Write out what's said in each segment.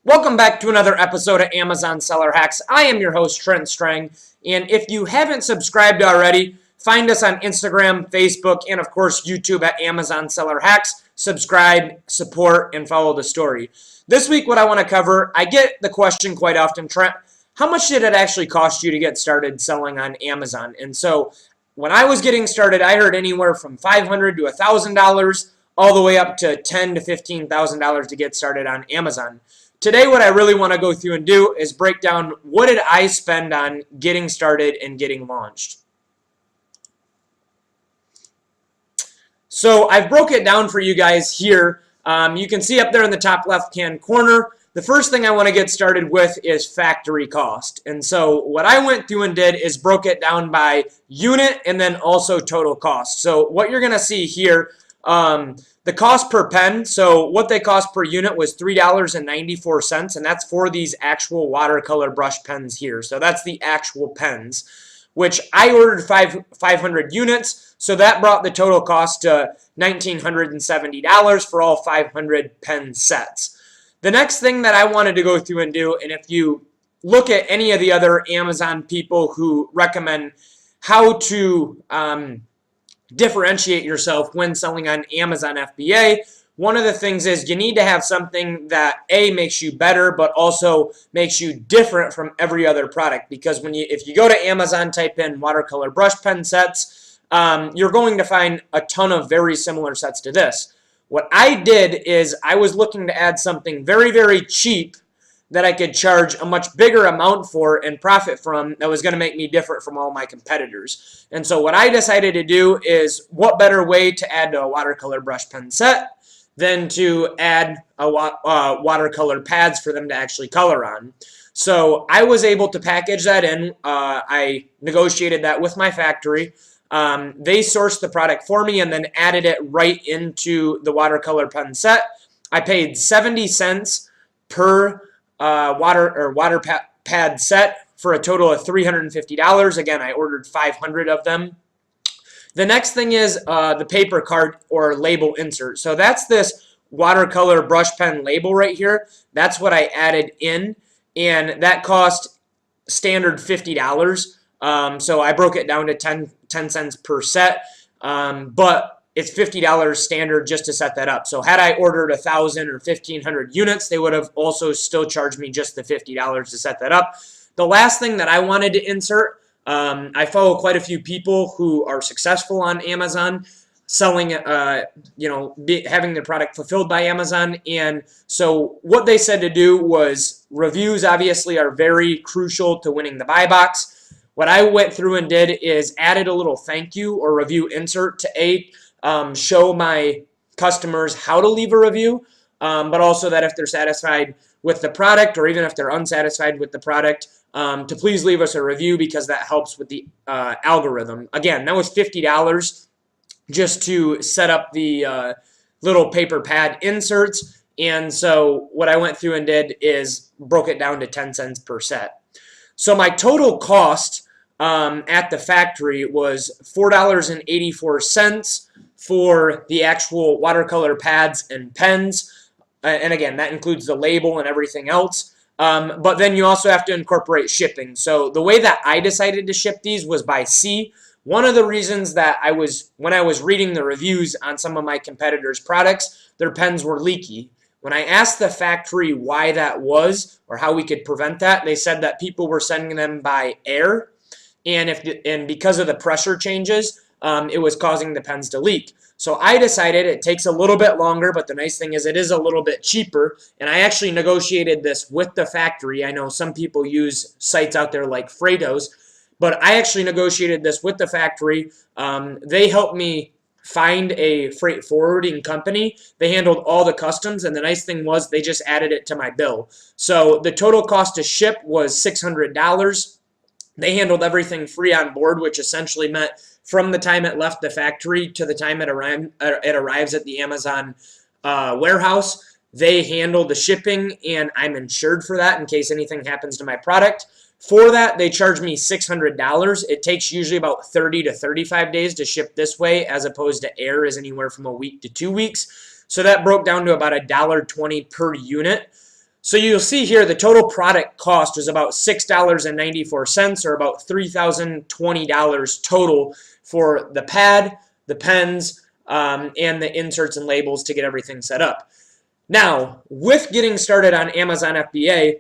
Welcome back to another episode of Amazon Seller Hacks. I am your host, Trent Strang, and if you haven't subscribed already, find us on Instagram, Facebook, and of course YouTube at Amazon Seller Hacks. Subscribe, support, and follow the story. This week what I want to cover, I get the question quite often, Trent, how much did it actually cost you to get started selling on Amazon? And so when I was getting started, I heard anywhere from $500 to $1,000 all the way up to $10,000 to $15,000 to get started on Amazon. Today, what I really want to go through and do is break down what did I spend on getting started and getting launched. So I've broke it down for you guys here. You can see up there in the top left-hand corner, the first thing I want to get started with is factory cost. And so what I went through and did is broke it down by unit and then also total cost. So what you're going to see here, the cost per pen, so what they cost per unit was $3.94, and that's for these actual watercolor brush pens here. So that's the actual pens, which I ordered 500 units, so that brought the total cost to $1,970 for all 500 pen sets. The next thing that I wanted to go through and do, and if you look at any of the other Amazon people who recommend how to differentiate yourself when selling on Amazon FBA, one of the things is you need to have something that A, makes you better, but also makes you different from every other product. Because if you go to Amazon, type in watercolor brush pen sets, you're going to find a ton of very similar sets to this. What I did is I was looking to add something very, very cheap that I could charge a much bigger amount for and profit from that was going to make me different from all my competitors. And so what I decided to do is, what better way to add to a watercolor brush pen set than to add a watercolor pads for them to actually color on. So I was able to package that in. I negotiated that with my factory. They sourced the product for me and then added it right into the watercolor pen set. I paid 70 cents per water pad set for a total of $350. Again, I ordered 500 of them. The next thing is the paper card or label insert. So that's this watercolor brush pen label right here. That's what I added in, and that cost standard $50. So I broke it down to 10 cents per set, but it's $50 standard just to set that up. So had I ordered 1,000 or 1,500 units, they would have also still charged me just the $50 to set that up. The last thing that I wanted to insert, I follow quite a few people who are successful on Amazon, selling, having their product fulfilled by Amazon. And so what they said to do was, reviews obviously are very crucial to winning the buy box. What I went through and did is added a little thank you or review insert to show my customers how to leave a review, but also that if they're satisfied with the product or even if they're unsatisfied with the product, to please leave us a review because that helps with the algorithm. Again, that was $50 just to set up the little paper pad inserts. And so what I went through and did is broke it down to 10 cents per set. So my total cost at the factory was $4.84 for the actual watercolor pads and pens. And again, that includes the label and everything else. But then you also have to incorporate shipping. So the way that I decided to ship these was by sea. One of the reasons that when I was reading the reviews on some of my competitors' products, their pens were leaky. When I asked the factory why that was or how we could prevent that, they said that people were sending them by air, and because of the pressure changes, it was causing the pens to leak. So I decided it takes a little bit longer, but the nice thing is it is a little bit cheaper, and I actually negotiated this with the factory. I know some people use sites out there like Freightos, but I actually negotiated this with the factory. They helped me find a freight forwarding company. They handled all the customs, and the nice thing was they just added it to my bill. So the total cost to ship was $600. They handled everything free on board, which essentially meant from the time it left the factory to the time it arrives at the Amazon warehouse, they handle the shipping, and I'm insured for that in case anything happens to my product. For that, they charge me $600. It takes usually about 30 to 35 days to ship this way, as opposed to air is anywhere from a week to 2 weeks. So that broke down to about $1.20 per unit. So you'll see here the total product cost was about $6.94, or about $3,020 total for the pad, the pens, and the inserts and labels to get everything set up. Now, with getting started on Amazon FBA,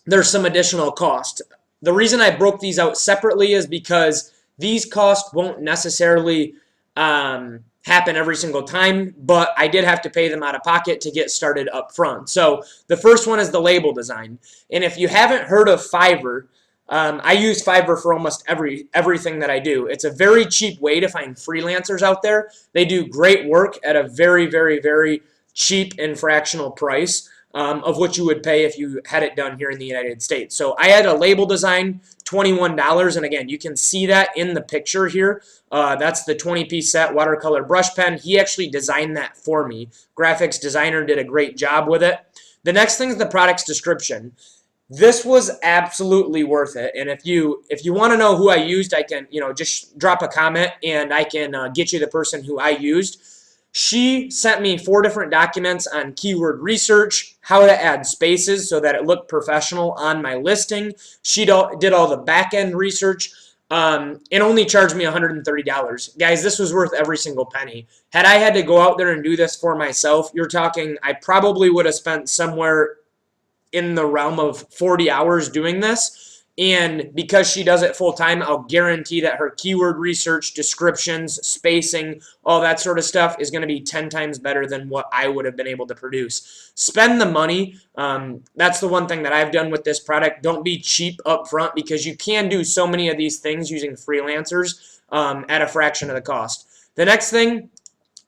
there's some additional cost. The reason I broke these out separately is because these costs won't necessarily happen every single time, but I did have to pay them out of pocket to get started up front. So the first one is the label design. And if you haven't heard of Fiverr, I use Fiverr for almost everything that I do. It's a very cheap way to find freelancers out there. They do great work at a very, very, very cheap and fractional price of what you would pay if you had it done here in the United States. So I had a label design, $21, and again, you can see that in the picture here. That's the 20-piece set watercolor brush pen. He actually designed that for me. Graphics designer did a great job with it. The next thing is the product's description. This was absolutely worth it, and if you want to know who I used, I can just drop a comment and I can get you the person who I used. She sent me 4 different documents on keyword research, how to add spaces so that it looked professional on my listing. She did all the back-end research and only charged me $130. Guys, this was worth every single penny. Had I had to go out there and do this for myself, you're talking I probably would have spent somewhere in the realm of 40 hours doing this. And because she does it full time, I'll guarantee that her keyword research, descriptions, spacing, all that sort of stuff is going to be 10 times better than what I would have been able to produce. Spend the money. That's the one thing that I've done with this product. Don't be cheap up front, because you can do so many of these things using freelancers at a fraction of the cost. The next thing,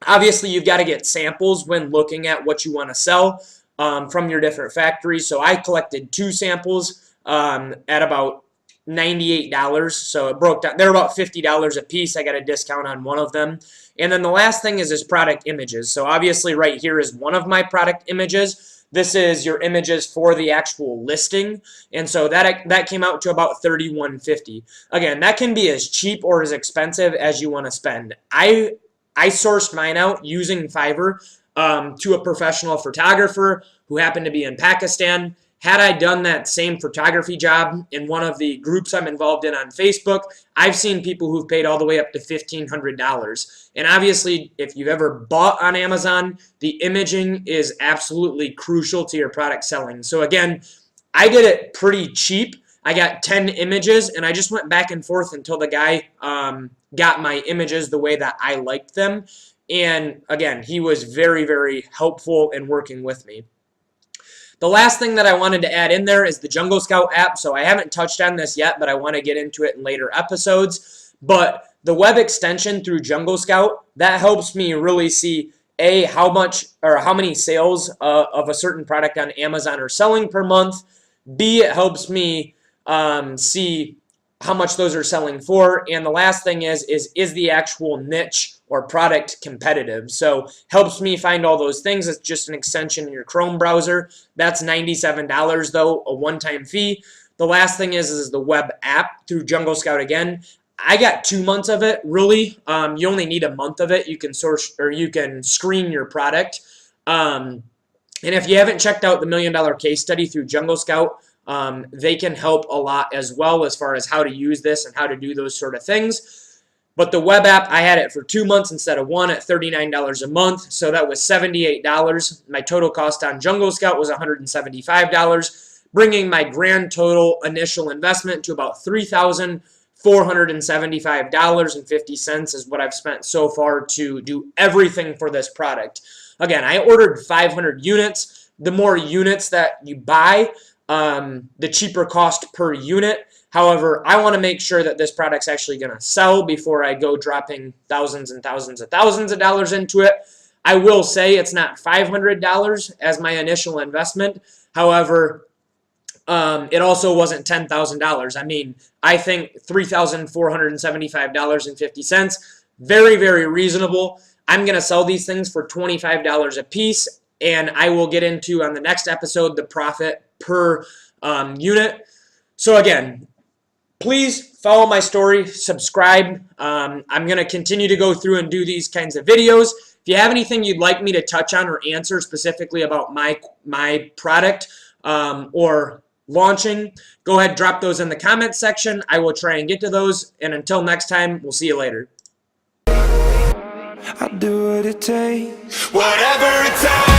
obviously, you've got to get samples when looking at what you want to sell from your different factories. So I collected 2 samples at about $98, so it broke down. They're about $50 a piece. I got a discount on one of them. And then the last thing is product images. So obviously right here is one of my product images. This is your images for the actual listing, and so that came out to about $31.50. Again, that can be as cheap or as expensive as you want to spend. I sourced mine out using Fiverr to a professional photographer who happened to be in Pakistan. Had I done that same photography job in one of the groups I'm involved in on Facebook, I've seen people who've paid all the way up to $1,500. And obviously, if you've ever bought on Amazon, the imaging is absolutely crucial to your product selling. So again, I did it pretty cheap. I got 10 images, and I just went back and forth until the guy got my images the way that I liked them. And again, he was very, very helpful in working with me. The last thing that I wanted to add in there is the Jungle Scout app. So I haven't touched on this yet, but I want to get into it in later episodes. But the web extension through Jungle Scout, that helps me really see how much or how many sales of a certain product on Amazon are selling per month. B, it helps me see how much those are selling for. And the last thing is the actual niche or product competitive. So helps me find all those things. It's just an extension in your Chrome browser. That's $97 though, a one-time fee. The last thing is the web app through Jungle Scout again. I got 2 months of it, really. You only need a month of it. You can source or you can screen your product. And if you haven't checked out the $1 Million Case Study through Jungle Scout, they can help a lot as well as far as how to use this and how to do those sort of things. But the web app, I had it for 2 months instead of 1 at $39 a month, so that was $78. My total cost on Jungle Scout was $175, bringing my grand total initial investment to about $3,475.50 is what I've spent so far to do everything for this product. Again, I ordered 500 units. The more units that you buy, the cheaper cost per unit. However, I want to make sure that this product's actually going to sell before I go dropping thousands and thousands of dollars into it. I will say it's not $500 as my initial investment. However, it also wasn't $10,000. I mean, I think $3,475.50, very, very reasonable. I'm going to sell these things for $25 a piece, and I will get into on the next episode the profit per unit. So again, please follow my story, subscribe. I'm going to continue to go through and do these kinds of videos. If you have anything you'd like me to touch on or answer specifically about my product or launching, go ahead, drop those in the comments section. I will try and get to those. And until next time, we'll see you later. I do what it takes, whatever it takes.